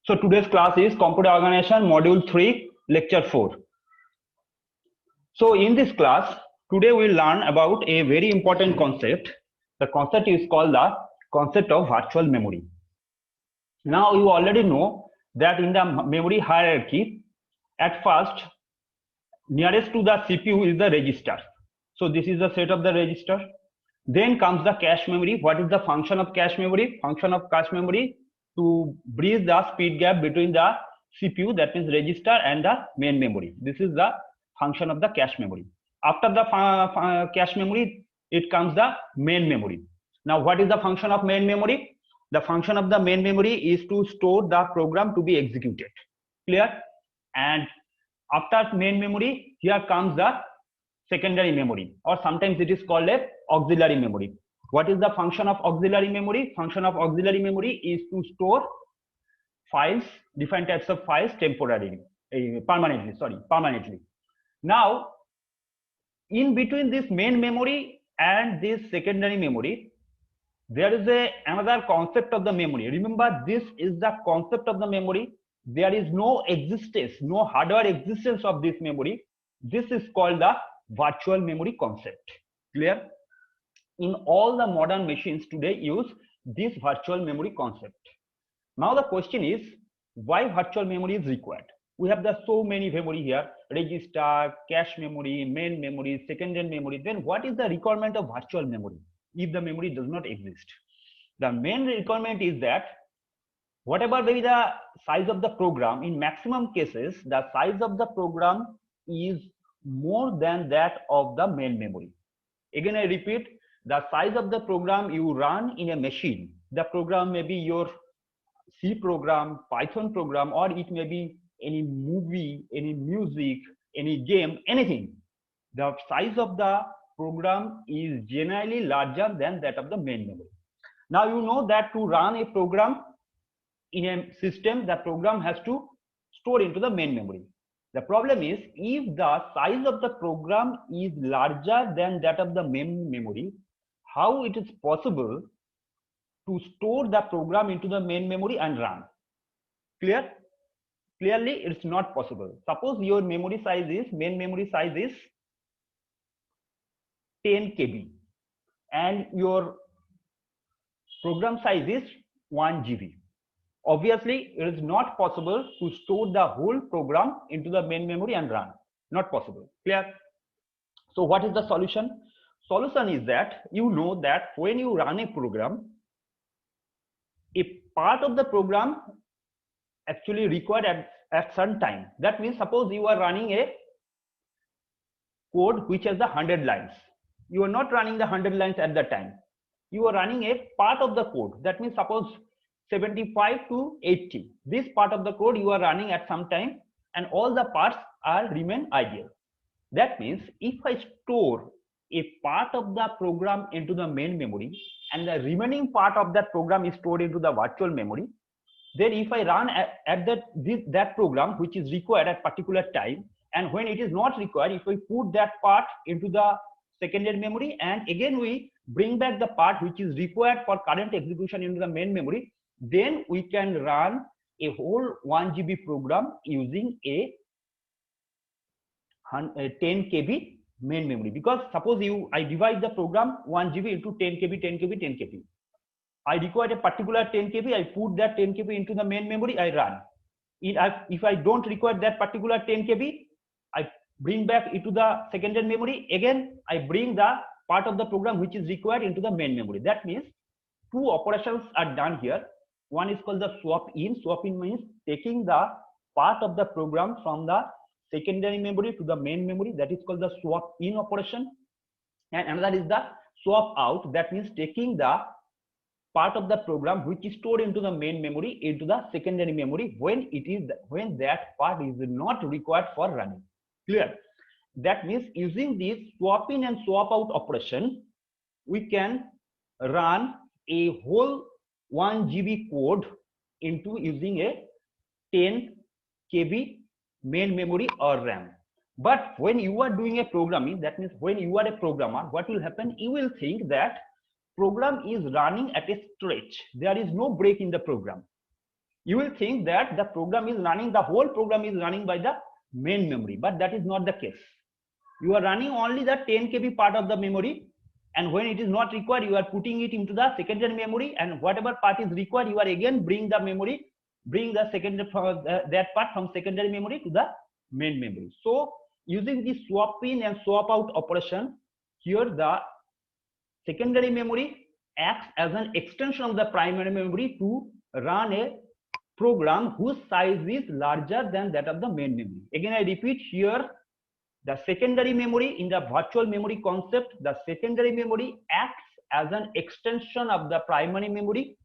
So today's class is Computer Organization Module 3, Lecture 4. So in this class, today we'll learn about a very important concept. The concept is called the concept of virtual memory. Now you already know that in the memory hierarchy, at first, nearest to the CPU is the register. So this is the set of the register. Then comes the cache memory. What is the function of cache memory? Function of cache memory to bridge the speed gap between the CPU, that means register, and the main memory. This is the function of the cache memory. After the cache memory, it comes the main memory. Now, what is the function of main memory? The function of the main memory is to store the program to be executed. Clear? And after main memory, here comes the secondary memory, or sometimes it is called a auxiliary memory. What is the function of auxiliary memory? Function of auxiliary memory is to store files, different types of files temporarily, permanently. Now, in between this main memory and this secondary memory, there is another concept of the memory. Remember, this is the concept of the memory. There is no existence, no hardware existence of this memory. This is called the virtual memory concept. Clear? In all the modern machines today use this virtual memory concept. Now the question is, why virtual memory is required? We have so many memory here: register, cache memory, main memory, secondary memory. Then what is the requirement of virtual memory if the memory does not exist? The main requirement is that whatever may be the size of the program, in maximum cases, the size of the program is more than that of the main memory. Again, I repeat, the size of the program you run in a machine, the program may be your C program, Python program, or it may be any movie, any music, any game, anything. The size of the program is generally larger than that of the main memory. Now you know that to run a program in a system, the program has to store into the main memory. The problem is, if the size of the program is larger than that of the main memory, how it is possible to store the program into the main memory and run? Clear? Clearly, it's not possible. Suppose your memory size is, main memory size is 10 KB and your program size is 1 GB. Obviously, it is not possible to store the whole program into the main memory and run. Not possible. Clear? So what is the solution? Solution is that you know that when you run a program, a part of the program actually required at some time. That means suppose you are running a code which has the 100 lines. You are not running the 100 lines at the time. You are running a part of the code. That means suppose 75 to 80. This part of the code you are running at some time, and all the parts remain ideal. That means if I store a part of the program into the main memory and the remaining part of that program is stored into the virtual memory, then if I run at that program which is required at particular time, and when it is not required, if we put that part into the secondary memory and again we bring back the part which is required for current execution into the main memory, then we can run a whole 1 GB program using a 10 KB main memory. Because suppose I divide the program 1 GB into 10 KB, 10 KB, 10 KB. I require a particular 10 KB, I put that 10 KB into the main memory, I run. If I don't require that particular 10 KB, I bring back into the secondary memory. Again, I bring the part of the program which is required into the main memory. That means two operations are done here. One is called the swap in. Swap in means taking the part of the program from the secondary memory to the main memory. That is called the swap in operation. And another is the swap out. That means taking the part of the program which is stored into the main memory into the secondary memory when that part is not required for running. Clear? That means using this swap in and swap out operation, we can run a whole 1 GB code into using a 10 KB main memory or RAM. But when you are doing a programming, that means when you are a programmer, what will happen? You will think that program is running at a stretch. There is no break in the program. you will think that the program is running, the whole program is running by the main memory, but that is not the case. You are running only the 10 KB part of the memory, and when it is not required, you are putting it into the secondary memory, and whatever part is required, you are again bring the secondary that part from secondary memory to the main memory. So using the swap in and swap out operation, here the secondary memory acts as an extension of the primary memory to run a program whose size is larger than that of the main memory. Again, I repeat here, the secondary memory in the virtual memory concept, the secondary memory acts as an extension of the primary memory,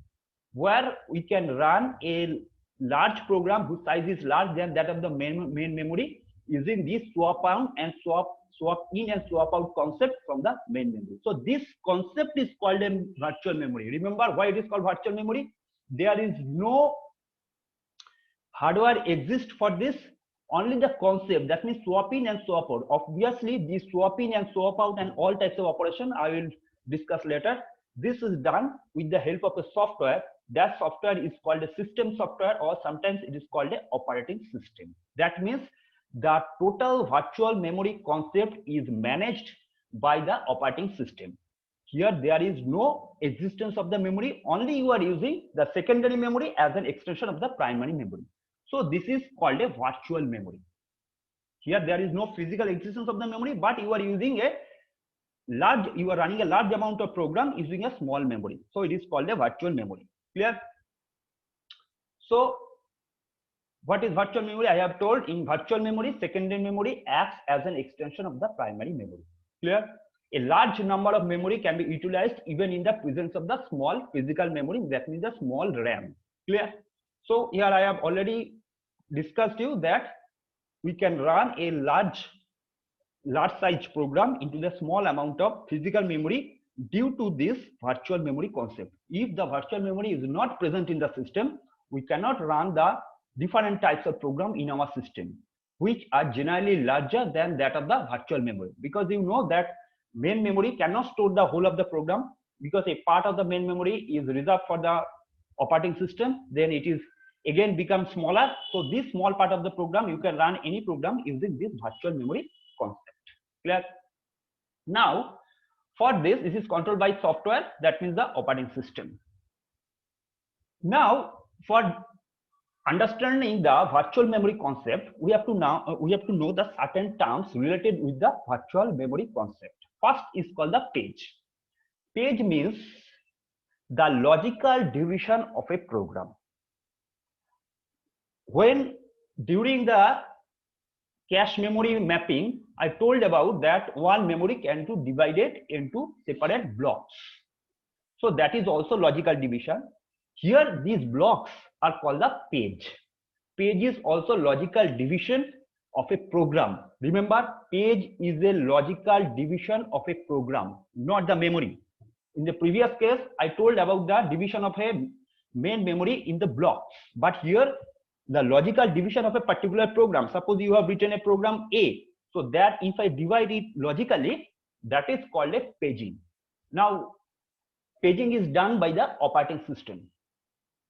where we can run a large program whose size is larger than that of the main memory using this swap out and swap in and swap out concept from the main memory. So this concept is called a virtual memory. Remember why it is called virtual memory? There is no hardware exists for this, only the concept, that means swap in and swap out. Obviously this swap in and swap out and all types of operation I will discuss later. This is done with the help of a software. That software is called a system software, or sometimes it is called an operating system. That means the total virtual memory concept is managed by the operating system. Here there is no existence of the memory, only you are using the secondary memory as an extension of the primary memory. So this is called a virtual memory. Here there is no physical existence of the memory, but you are using you are running a large amount of program using a small memory. So it is called a virtual memory. Clear? So what is virtual memory? I have told, in virtual memory, secondary memory acts as an extension of the primary memory. Clear? A large number of memory can be utilized even in the presence of the small physical memory, that means the small RAM. Clear? So here I have already discussed you that we can run a large size program into the small amount of physical memory due to this virtual memory concept. If the virtual memory is not present in the system, we cannot run the different types of program in our system, which are generally larger than that of the virtual memory, because you know that main memory cannot store the whole of the program, because a part of the main memory is reserved for the operating system, then it is again become smaller. So this small part of the program, you can run any program using this virtual memory concept. Clear? Now for this is controlled by software, that means the operating system. Now for understanding the virtual memory concept, we have to know the certain terms related with the virtual memory concept. First is called the page. Page means the logical division of a program. When during the cache memory mapping, I told about that one memory can be divided into separate blocks. So that is also logical division. Here these blocks are called the page. Page is also logical division of a program. Remember, page is a logical division of a program, not the memory. In the previous case, I told about the division of a main memory in the blocks. But here, the logical division of a particular program. Suppose you have written a program A. So that if I divide it logically, that is called a paging. Now, paging is done by the operating system.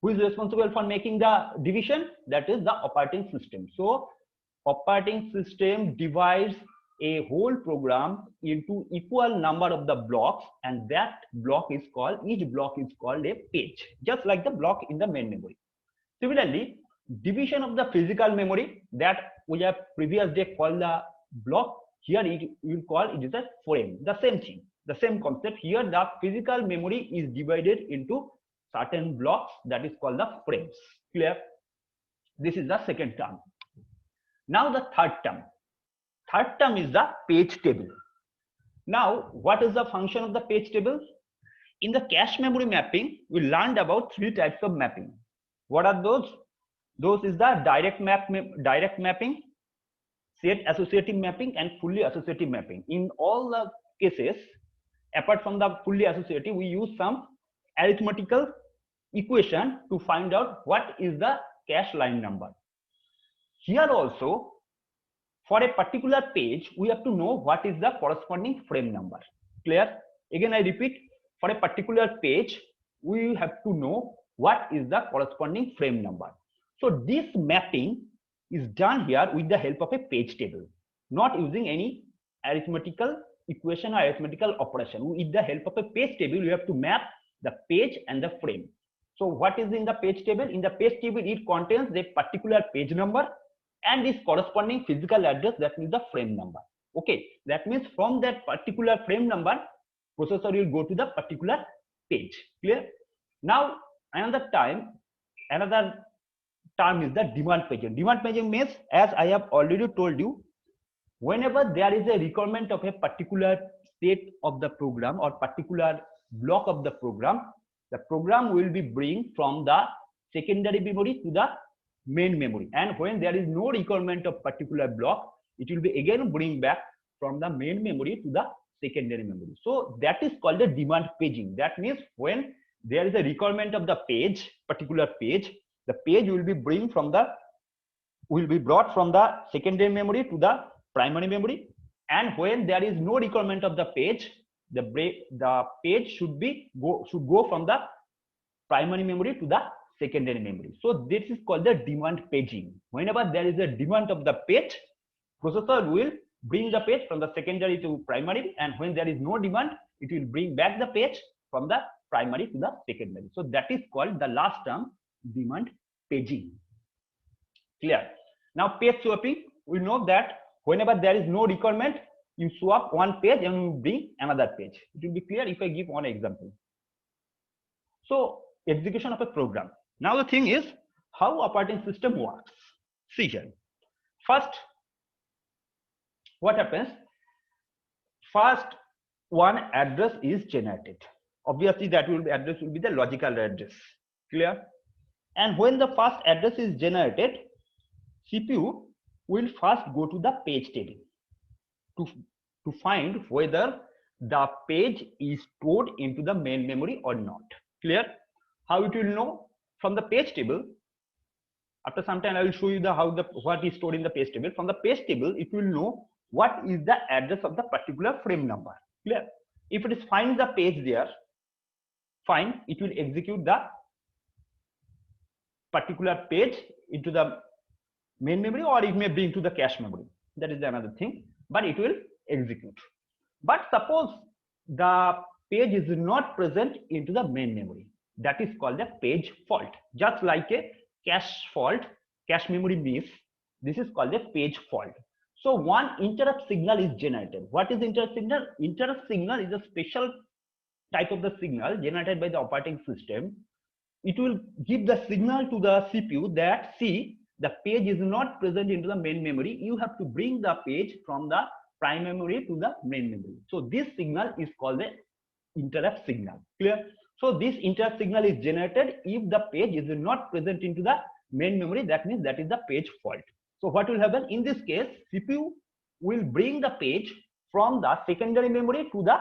Who is responsible for making the division? That is the operating system. So operating system divides a whole program into equal number of the blocks, and that block is called, each block is called a page, just like the block in the main memory. Similarly, division of the physical memory that we have previous day called the block, here it will call it is a frame. The same thing, the same concept. Here the physical memory is divided into certain blocks, that is called the frames. Clear? This is the second term. Now the third term. Third term is the page table. Now what is the function of the page table? In the cache memory mapping, we learned about three types of mapping. What are those? Those is the direct mapping, set associative mapping, and fully associative mapping. In all the cases, apart from the fully associative, we use some arithmetical equation to find out what is the cache line number. Here also, for a particular page, we have to know what is the corresponding frame number. Clear? Again, I repeat, for a particular page, we have to know what is the corresponding frame number. So this mapping is done here with the help of a page table, not using any arithmetical equation or arithmetical operation. With the help of a page table, you have to map the page and the frame. So what is in the page table? In the page table, it contains a particular page number and its corresponding physical address, that means the frame number. Okay, that means from that particular frame number, processor will go to the particular page. Clear? Now another term is the demand paging. Demand paging means, as I have already told you, whenever there is a requirement of a particular state of the program or particular block of the program will be bring from the secondary memory to the main memory, and when there is no requirement of particular block, it will be again bring back from the main memory to the secondary memory. So that is called the demand paging. That means when there is a requirement of the page, particular page, the page will be brought from the secondary memory to the primary memory, and when there is no requirement of the page, the page should go from the primary memory to the secondary memory. So this is called the demand paging. Whenever there is a demand of the page, processor will bring the page from the secondary to primary, and when there is no demand, it will bring back the page from the primary to the secondary. So that is called the last term, demand paging. Clear? Now page swapping, we know that whenever there is no requirement, you swap one page and you bring another page. It will be clear if I give one example. So execution of a program. Now the thing is how operating system works. See here. First, what happens? First, one address is generated. Obviously, that address will be the logical address. Clear? And when the first address is generated, CPU will first go to the page table to find whether the page is stored into the main memory or not. Clear? How it will know? From the page table, after some time I will show you what is stored in the page table. From the page table, it will know what is the address of the particular frame number. Clear? If it is find the page there, fine, it will execute the particular page into the main memory, or it may bring to the cache memory. That is another thing, but it will execute. But suppose the page is not present into the main memory, that is called a page fault. Just like a cache fault, cache memory miss, this is called a page fault. So one interrupt signal is generated. What is interrupt signal? Interrupt signal is a special type of the signal generated by the operating system. It will give the signal to the CPU that, see, the page is not present into the main memory. You have to bring the page from the prime memory to the main memory. So this signal is called the interrupt signal. Clear? So this interrupt signal is generated if the page is not present into the main memory. That means that is the page fault. So what will happen in this case? CPU will bring the page from the secondary memory to the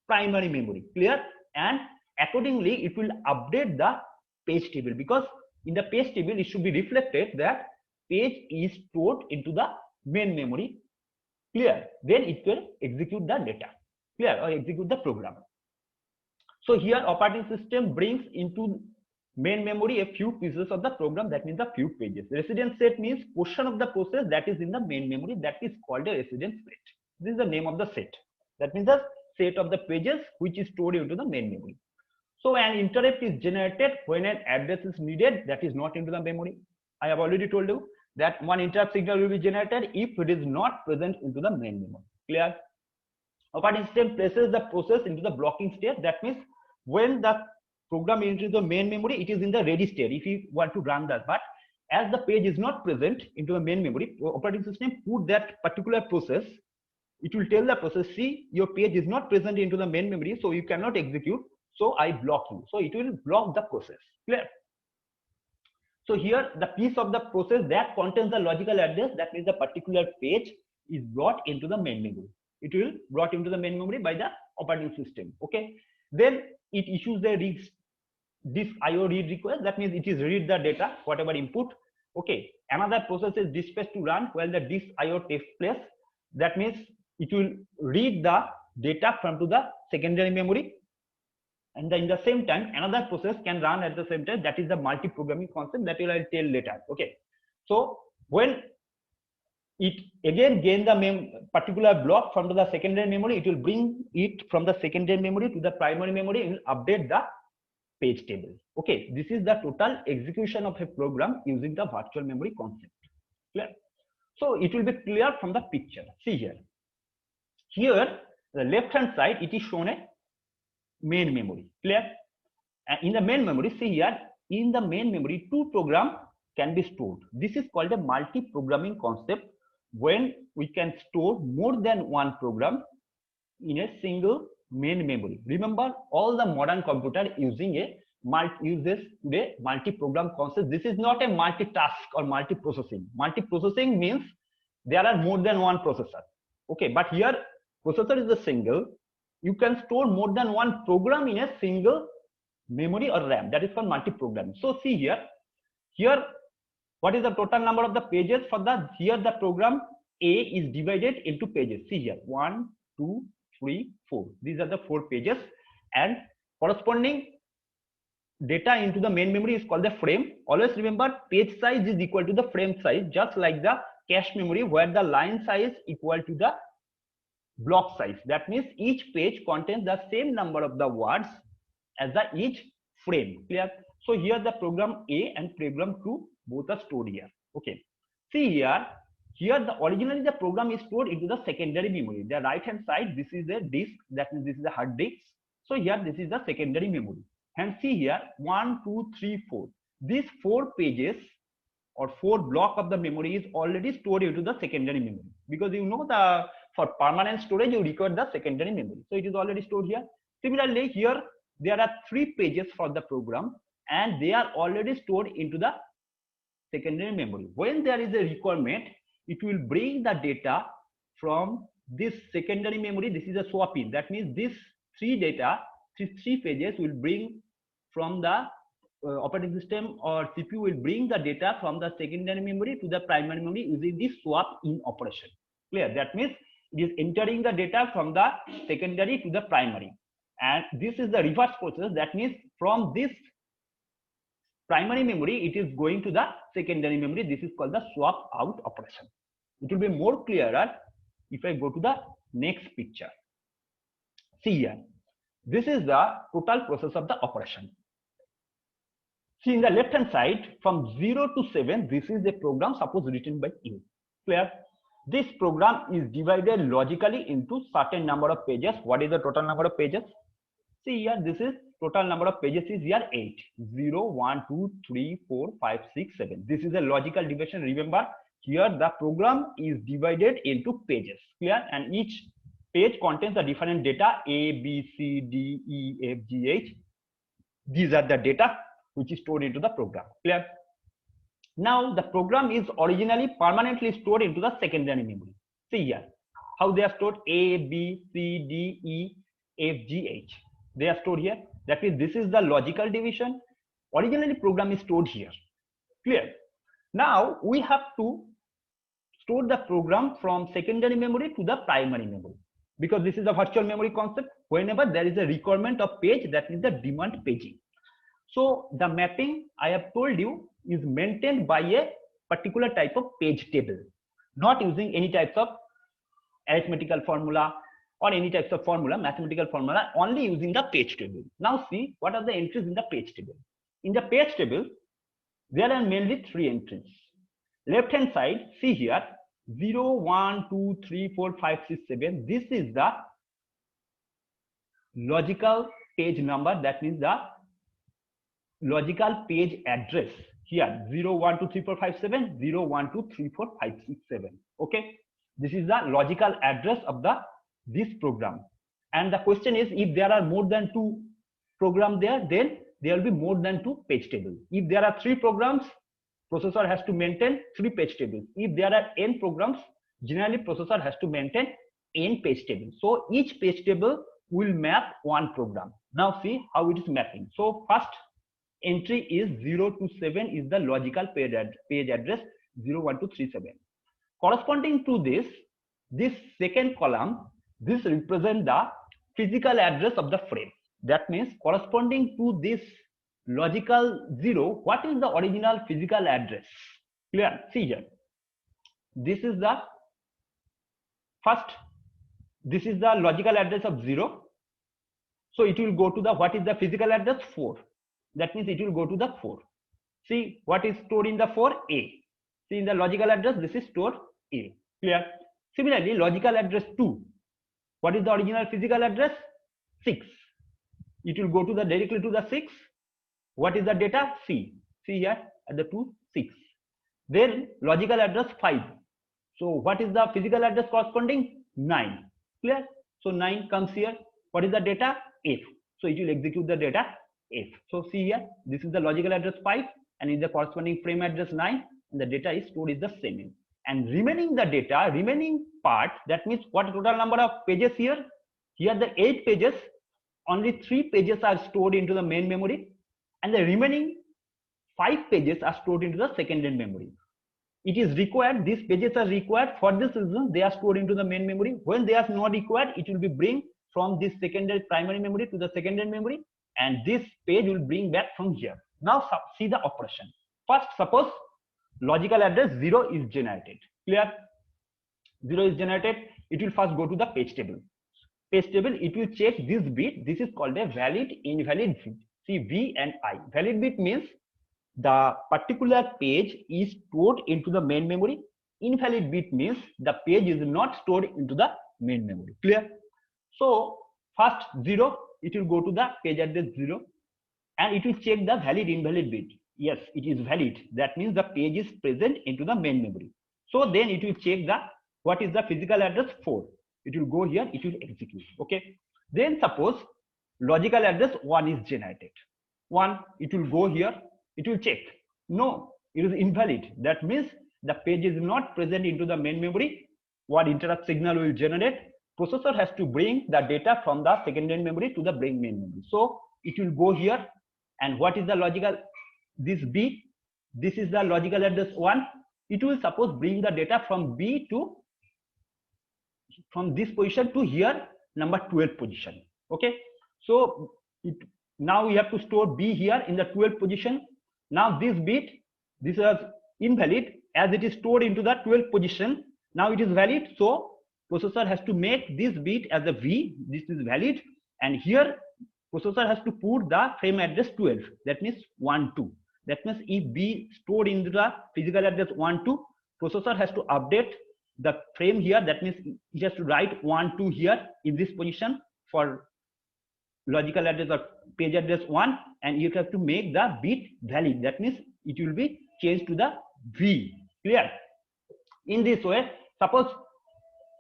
primary memory. Clear? And accordingly, it will update the page table, because in the page table it should be reflected that page is stored into the main memory. Clear? Then it will execute the data. Clear? Or execute the program. So here operating system brings into main memory a few pieces of the program, that means a few pages. Residence set means portion of the process that is in the main memory, that is called a residence set. This is the name of the set. That means the set of the pages which is stored into the main memory. So an interrupt is generated when an address is needed that is not into the memory. I have already told you that one interrupt signal will be generated if it is not present into the main memory. Clear? Operating system places the process into the blocking state. That means when the program is into the main memory, it is in the ready state if you want to run that. But as the page is not present into the main memory, operating system put that particular process. It will tell the process, see, your page is not present into the main memory, so you cannot execute. So I block you. So it will block the process. Clear? So here the piece of the process that contains the logical address, that means the particular page, is brought into the main memory. It will brought into the main memory by the operating system. Okay. Then it issues the disk IO read request. That means it is read the data, whatever input. Okay. Another process is dispatched to run while the disk IO takes place. That means it will read the data from to the secondary memory. And in the same time, another process can run at the same time. That is the multi-programming concept that I'll tell later. Okay. So when it again gain the particular block from the secondary memory, it will bring it from the secondary memory to the primary memory and will update the page table. Okay, this is the total execution of a program using the virtual memory concept. Clear? So it will be clear from the picture. See here. Here, the left hand side, it is shown a main memory. Clear? And in the main memory, see here, in the main memory, two programs can be stored. This is called a multi-programming concept, when we can store more than one program in a single main memory. Remember, all the modern computer using a uses today multi-program concept. This is not a multitask or multi-processing. Multi-processing means there are more than one processor. Okay, but here processor is a single. You can store more than one program in a single memory or RAM. That is called multi-programming. So see here, what is the total number of the pages for the, here the program A is divided into pages. See here, 1, 2, 3, 4. These are the 4 pages, and corresponding data into the main memory is called the frame. Always remember, page size is equal to the frame size, just like the cache memory where the line size equal to the block size. That means each page contains the same number of the words as the each frame. Clear? So here the program A and program 2 both are stored here. Okay. See here, the originally the program is stored into the secondary memory. The right hand side, this is a disk, that means this is a hard disk. So here this is the secondary memory. And see here, 1, 2, 3, 4. These 4 pages or 4 block of the memory is already stored into the secondary memory, because you know the for permanent storage you require the secondary memory. So it is already stored here. Similarly, here there are 3 pages for the program and they are already stored into the secondary memory. When there is a requirement, it will bring the data from this secondary memory. This is a swap in. That means this 3 pages will bring from the operating system or CPU will bring the data from the secondary memory to the primary memory using this swap in operation. Clear? That means it is entering the data from the secondary to the primary. And this is the reverse process. That means from this primary memory, it is going to the secondary memory. This is called the swap out operation. It will be more clearer if I go to the next picture. See here, this is the total process of the operation. See in the left hand side, from 0 to 7, this is the program suppose written by you. Clear? This program is divided logically into certain number of pages. What is the total number of pages? See here, this is total number of pages is here 8. 0, 1, 2, 3, 4, 5, 6, 7. This is a logical division. Remember, here the program is divided into pages. Clear? And each page contains the different data A, B, C, D, E, F, G, H. These are the data which is stored into the program. Clear? Now the program is originally permanently stored into the secondary memory. See here how they are stored: A, B, C, D, E, F, G, H. They are stored here. That means this is the logical division. Originally program is stored here. Clear? Now we have to store the program from secondary memory to the primary memory, because this is a virtual memory concept. Whenever there is a requirement of page, that means the demand paging. So the mapping I have told you is maintained by a particular type of page table, not using any types of arithmetical formula or any types of formula, mathematical formula, only using the page table. Now see what are the entries in the page table. In the page table, there are mainly 3 entries. Left hand side, see here, 0, 1, 2, 3, 4, 5, 6, 7. This is the logical page number. That means the logical page address. Here 0, 1, 2, 3, 4, 5, 7, 0, 1, 2, 3, 4, 5, 6, 7. Okay, this is the logical address of this program. And the question is, if there are more than 2 programs there, then there will be more than 2 page tables. If there are 3 programs, processor has to maintain 3 page tables. If there are n programs, generally processor has to maintain n page tables. So each page table will map 1 program. Now see how it is mapping. So first entry is 0 to 7 is the logical page address 0, 1, 2, 3, 7. Corresponding to this second column, this represents the physical address of the frame. That means corresponding to this logical 0, what is the original physical address? Clear? See here. This is the first, this is the logical address of 0. So it will go to the, what is the physical address? 4. That means it will go to the 4. See what is stored in the 4? A. See in the logical address, this is stored A. Clear? Similarly, logical address 2. What is the original physical address? 6. It will go to the directly to the 6. What is the data? C. See here at the 2, 6. Then logical address 5. So what is the physical address corresponding? 9. Clear? So 9 comes here. What is the data? F. So it will execute the data F. So see here, this is the logical address 5 and in the corresponding frame address 9, and the data is stored is the same. And remaining the data, remaining part, that means what total number of pages here? Here the 8 pages, only 3 pages are stored into the main memory, and the remaining 5 pages are stored into the secondary memory. It is required, these pages are required, for this reason they are stored into the main memory. When they are not required, it will be bring from this secondary primary memory to the secondary memory, and this page will bring back from here. Now see the operation. First, suppose logical address 0 is generated. Clear? 0 is generated. It will first go to the page table. Page table, it will check this bit. This is called a valid, invalid bit. See V and I. Valid bit means the particular page is stored into the main memory. Invalid bit means the page is not stored into the main memory. Clear? So first 0, it will go to the page address 0 and it will check the valid, invalid bit. Yes, it is valid. That means the page is present into the main memory. So then it will check the, what is the physical address 4. It will go here, it will execute. Okay. Then suppose logical address 1 is generated. 1, it will go here, it will check. No, it is invalid. That means the page is not present into the main memory. What interrupt signal will generate? Processor has to bring the data from the secondary memory to the main memory. So it will go here, and what is the logical, this B, this is the logical address 1. It will suppose bring the data from B to, from this position to here, number 12 position. Okay. So now we have to store B here in the 12th position. Now this bit, this is invalid as it is stored into the 12th position. Now it is valid. So processor has to make this bit as a V. This is valid. And here processor has to put the frame address 12. That means 1, 2. That means if B stored into the physical address 1, 2, processor has to update the frame here. That means it has to write 1, 2 here in this position for logical address or page address 1, and you have to make the bit valid. That means it will be changed to the V. Clear? In this way, suppose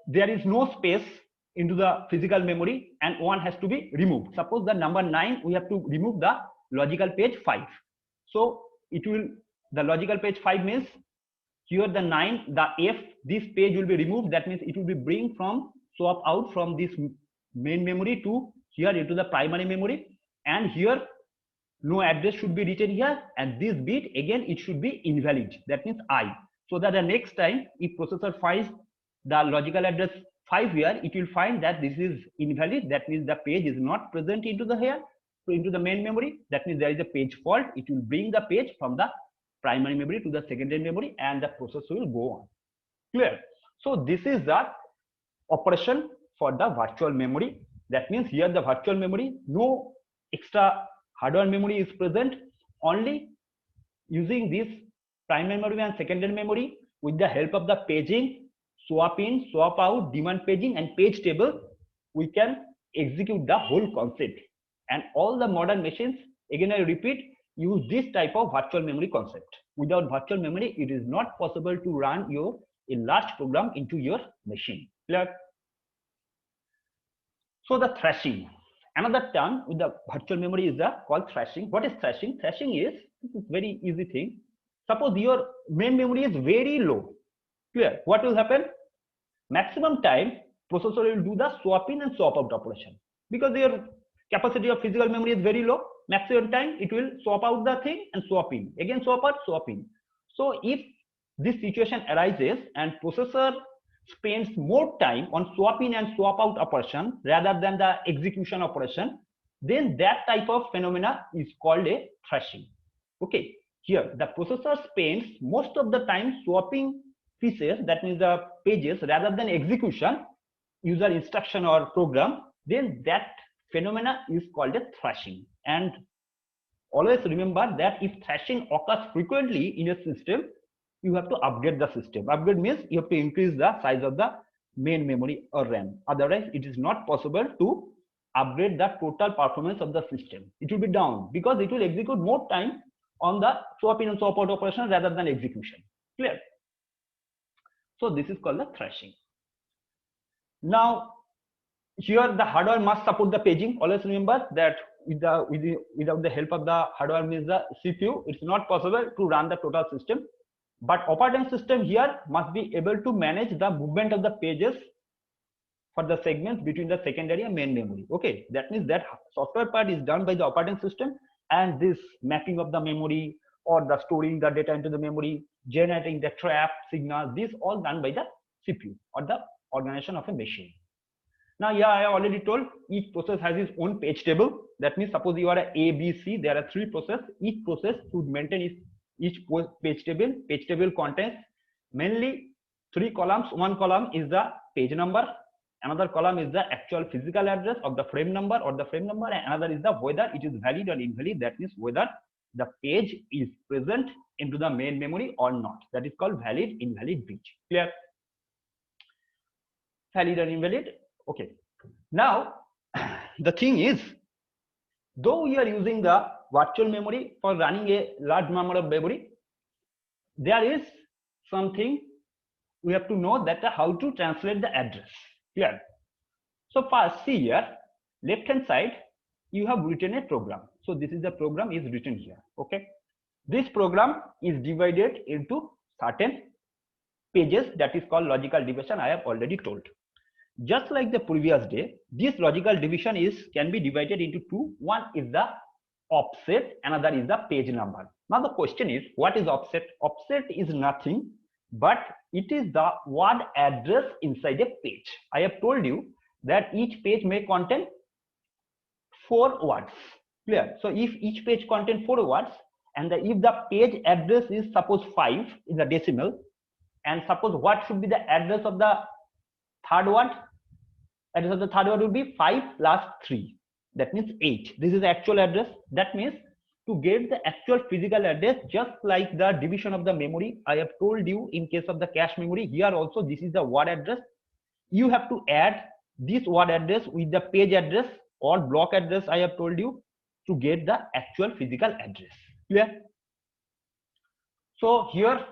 there is no space into the physical memory and 1 has to be removed. Suppose the number 9, we have to remove the logical page 5. So it will, the logical page 5 means here the 9, the F, this page will be removed. That means it will be bring from, swap out from this main memory to here into the primary memory, and here no address should be written here, and this bit again it should be invalid. That means I. So that the next time if processor finds the logical address 5 here, it will find that this is invalid. That means the page is not present into the here, into the main memory. That means there is a page fault. It will bring the page from the primary memory to the secondary memory, and the processor will go on. Clear? So this is the operation for the virtual memory. That means here the virtual memory, no extra hardware memory is present, only using this primary memory and secondary memory with the help of the paging, swap in, swap out, demand paging and page table, we can execute the whole concept. And all the modern machines, again I repeat, use this type of virtual memory concept. Without virtual memory, it is not possible to run a large program into your machine. Clear? So the thrashing, another term with the virtual memory is called thrashing. What is thrashing? Thrashing is, this is very easy thing. Suppose your main memory is very low. Clear? What will happen? Maximum time processor will do the swap in and swap out operation, because your capacity of physical memory is very low. Maximum time it will swap out the thing and swap in, again swap out, swap in. So if this situation arises and processor spends more time on swap in and swap out operation rather than the execution operation, then that type of phenomena is called a thrashing. Okay, here the processor spends most of the time swapping pieces, that means the pages, rather than execution, user instruction or program, then that phenomena is called a thrashing. And always remember that if thrashing occurs frequently in a system, you have to upgrade the system. Upgrade means you have to increase the size of the main memory or RAM. Otherwise, it is not possible to upgrade the total performance of the system. It will be down because it will execute more time on the swap in and swap out operation rather than execution. Clear? So this is called the thrashing. Now, here the hardware must support the paging. Always remember that without the help of the hardware, means the CPU, it's not possible to run the total system. But operating system here must be able to manage the movement of the pages for the segments between the secondary and main memory. Okay, that means that software part is done by the operating system, and this mapping of the memory or the storing the data into the memory, generating the trap signals, this all done by the CPU or the organization of a machine. Now, yeah, I already told each process has its own page table. That means suppose you are a B, C, there are 3 processes. Each process should maintain each page table. Page table contains mainly 3 columns. One column is the page number. Another column is the actual physical address of the frame number or the frame number. And another is the whether it is valid or invalid. That means whether the page is present into the main memory or not. That is called valid, invalid bit. Clear? Valid or invalid. Okay. Now, the thing is, though we are using the virtual memory for running a large number of memory, there is something we have to know, that how to translate the address. Clear? So first, see here, left hand side, you have written a program. So this is the program is written here. Okay. This program is divided into certain pages, that is called logical division. I have already told. Just like the previous day, this logical division can be divided into 2. One is the offset, another is the page number. Now the question is, what is offset? Offset is nothing but it is the word address inside a page. I have told you that each page may contain 4 words. Clear? So if each page contains 4 words, and if the page address is suppose 5 in the decimal, and suppose what should be the address of the third word? Address of the third word will be 5 plus 3. That means 8. This is the actual address. That means to get the actual physical address, just like the division of the memory, I have told you in case of the cache memory, here also this is the word address. You have to add this word address with the page address or block address I have told you to get the actual physical address. Clear? So here,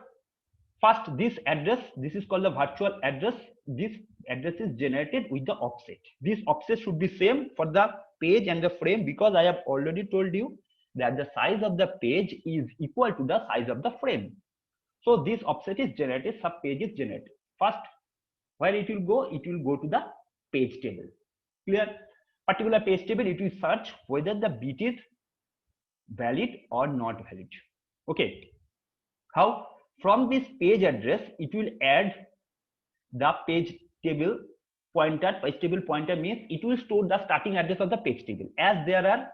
first this address, this is called the virtual address. This address is generated with the offset. This offset should be same for the page and the frame, because I have already told you that the size of the page is equal to the size of the frame. So this offset is generated, sub page is generated. First, where it will go? It will go to the page table. Clear? Particular page table, it will search whether the bit is valid or not valid. Okay. How? From this page address, it will add the page table pointer. Page table pointer means it will store the starting address of the page table. As there are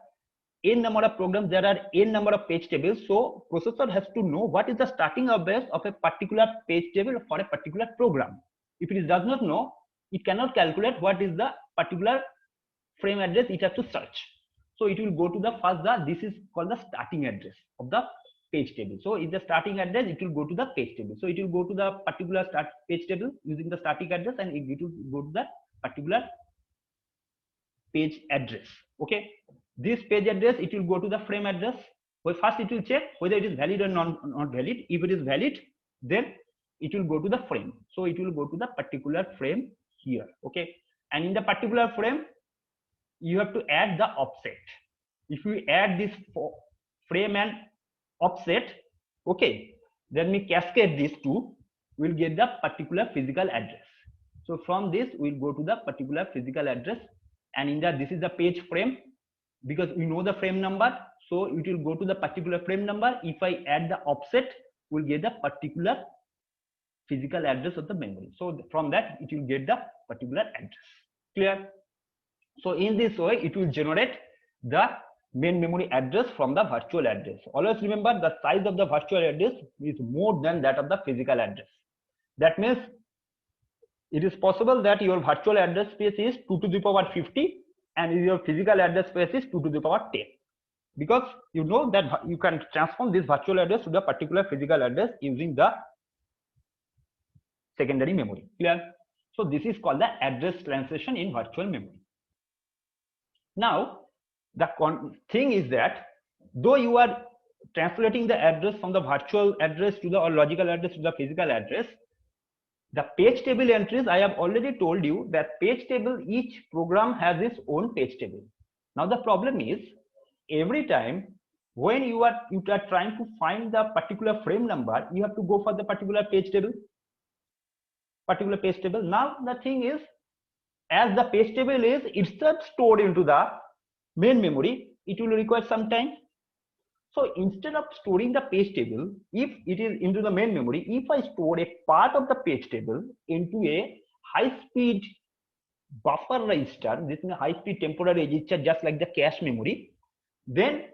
n number of programs, there are n number of page tables. So processor has to know what is the starting address of a particular page table for a particular program. If it does not know, it cannot calculate what is the particular frame address it has to search. So it will go to the first, this is called the starting address of the page table. So if the starting address, it will go to the page table. So it will go to the particular page table using the static address, and it will go to the particular page address. Okay. This page address, it will go to the frame address. Well, first it will check whether it is valid or not valid. If it is valid, then it will go to the frame. So it will go to the particular frame here. Okay. And in the particular frame, you have to add the offset. If you add this frame and offset, okay, then we cascade these two, we'll get the particular physical address. So from this, we'll go to the particular physical address, and in that, this is the page frame, because we know the frame number, so it will go to the particular frame number. If I add the offset, we'll get the particular physical address of the memory. So from that, it will get the particular address. Clear? So in this way, it will generate the main memory address from the virtual address. Always remember, the size of the virtual address is more than that of the physical address. That means it is possible that your virtual address space is 2 to the power 50 and your physical address space is 2 to the power 10, because you know that you can transform this virtual address to the particular physical address using the secondary memory. Clear? So this is called the address translation in virtual memory. Now the thing is that though you are translating the address from the virtual address to the or logical address to the physical address, the page table entries, I have already told you that page table, each program has its own page table. Now the problem is, every time when you are trying to find the particular frame number, you have to go for the particular page table. Now the thing is, as the page table is itself stored into the main memory, it will require some time. So instead of storing the page table, if it is into the main memory, if I store a part of the page table into a high-speed buffer register, this is a high-speed temporary register, just like the cache memory, then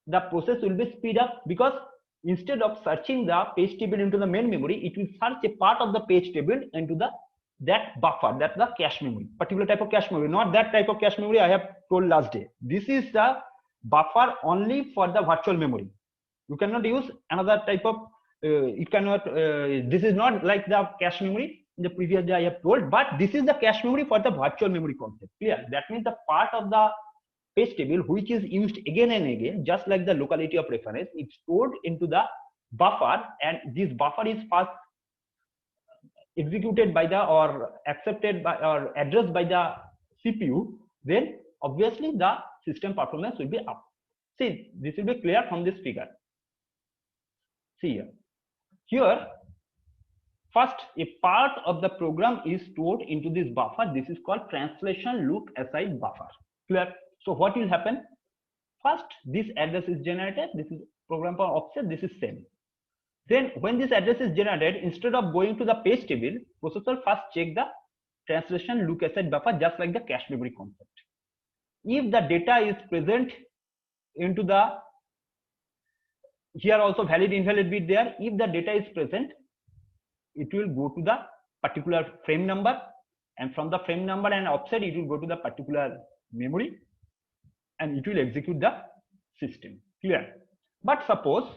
the process will be speed up, because instead of searching the page table into the main memory, it will search a part of the page table into that buffer, that's the cache memory, particular type of cache memory, not that type of cache memory I have told last day. This is the buffer only for the virtual memory. You cannot use another type of you cannot this is not like the cache memory in the previous day I have told, but this is the cache memory for the virtual memory concept. Clear? That means the part of the page table which is used again and again, just like the locality of reference, it's stored into the buffer, and this buffer is first executed by the or accepted by or addressed by the CPU, then obviously the system performance will be up. See, this will be clear from this figure. See here. Here, first a part of the program is stored into this buffer. This is called translation look aside buffer. Clear? So what will happen? First, this address is generated. This is program for offset. This is same. Then when this address is generated, instead of going to the page table, processor first check the translation look aside buffer, just like the cache memory concept. If the data is present into the, here also valid invalid bit there, if the data is present, it will go to the particular frame number, and from the frame number and offset, it will go to the particular memory, and it will execute the system. Clear? But suppose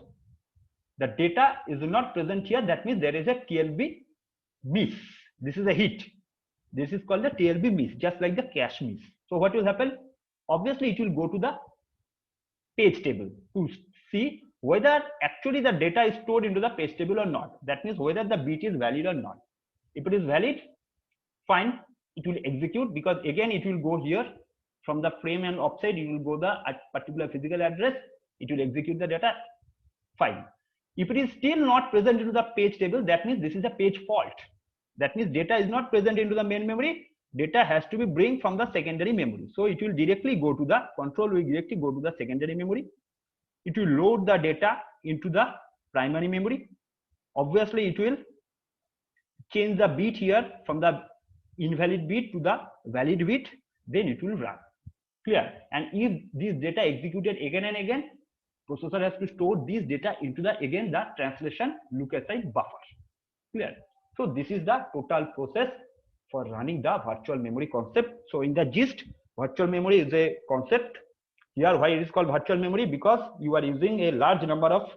the data is not present here, that means there is a TLB miss. This is a hit. This is called the TLB miss, just like the cache miss. So what will happen? Obviously, it will go to the page table to see whether actually the data is stored into the page table or not. That means whether the bit is valid or not. If it is valid, fine, it will execute, because again it will go here from the frame and offset, it will go the particular physical address, it will execute the data, fine. If it is still not present into the page table, that means this is a page fault. That means data is not present into the main memory, data has to be bring from the secondary memory. So it will directly go to the control, will directly go to the secondary memory. It will load the data into the primary memory. Obviously, it will change the bit here from the invalid bit to the valid bit, then it will run. Clear? And if this data executed again and again, processor has to store this data into the again the translation look aside buffer. Clear? So this is the total process for running the virtual memory concept. So in the gist, virtual memory is a concept. Here why it is called virtual memory, because you are using a large number of,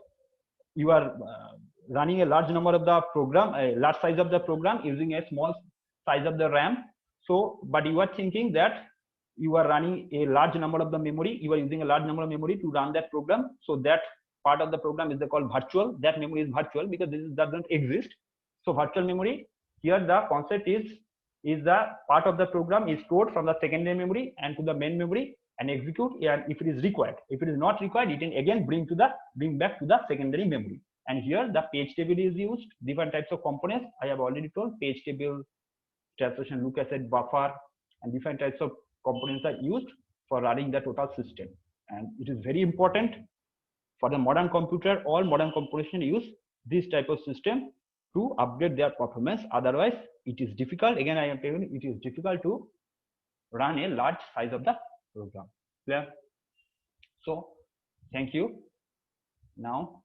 you are running a large number of the program, a large size of the program using a small size of the RAM. So but you are thinking that you are running a large number of the memory, you are using a large number of memory to run that program. So that part of the program is called virtual. That memory is virtual because this doesn't exist. So virtual memory, here the concept is the part of the program is stored from the secondary memory and to the main memory and execute, and if it is required. If it is not required, it can again bring back to the secondary memory. And here the page table is used, different types of components. I have already told page table, translation look aside buffer, and different types of components are used for running the total system. And it is very important for the modern computer. All modern computation use this type of system to upgrade their performance. Otherwise, it is difficult. Again, I am telling you, it is difficult to run a large size of the program. Clear? So thank you. Now